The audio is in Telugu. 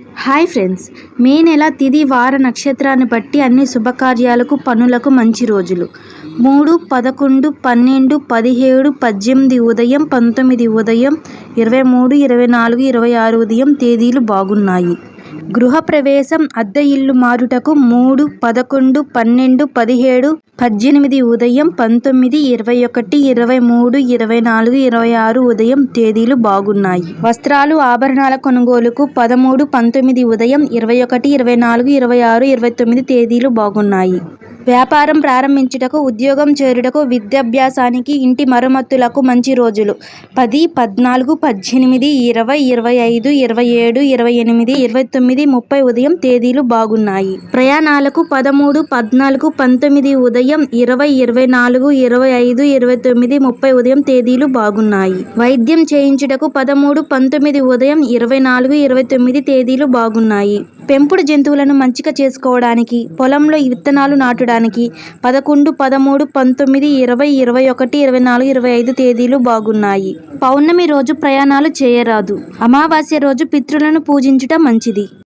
హాయ్ ఫ్రెండ్స్, మే నెల తిథి వార నక్షత్రాన్ని బట్టి అన్ని శుభకార్యాలకు పనులకు మంచి రోజులు. 3, 11, 12, 17, 18 ఉదయం, 19 ఉదయం, 23, 24, 26 ఉదయం తేదీలు బాగున్నాయి. గృహప్రవేశం, అద్దె ఇల్లు మారుటకు 3, 11, 12, 17, 18 ఉదయం, 19, 21, 23, 24, 26 ఉదయం తేదీలు బాగున్నాయి. వస్త్రాలు, ఆభరణాల కొనుగోలుకు 13, 19 ఉదయం, 21, 24, 26, 29 తేదీలు బాగున్నాయి. వ్యాపారం ప్రారంభించుటకు, ఉద్యోగం చేరుటకు, విద్యాభ్యాసానికి, ఇంటి మరమ్మతులకు మంచి రోజులు. 10, 14, 18, 20, 25, 27, 28, 29, 30 ఉదయం తేదీలు బాగున్నాయి. ప్రయాణాలకు 13, 14, 19 ఉదయం, 20, 24, 25, 29, 30 ఉదయం తేదీలు బాగున్నాయి. వైద్యం చేయించుటకు 13, 19 ఉదయం, 24, 29 తేదీలు బాగున్నాయి. పెంపుడు జంతువులను మంచిక చేసుకోవడానికి, పొలంలో విత్తనాలు నాటడానికి 11, 13, 19, 20, 21, 24, 25 తేదీలు బాగున్నాయి. పౌర్ణమి రోజు ప్రయాణాలు చేయరాదు. అమావాస్య రోజు పితృలను పూజించుట మంచిది.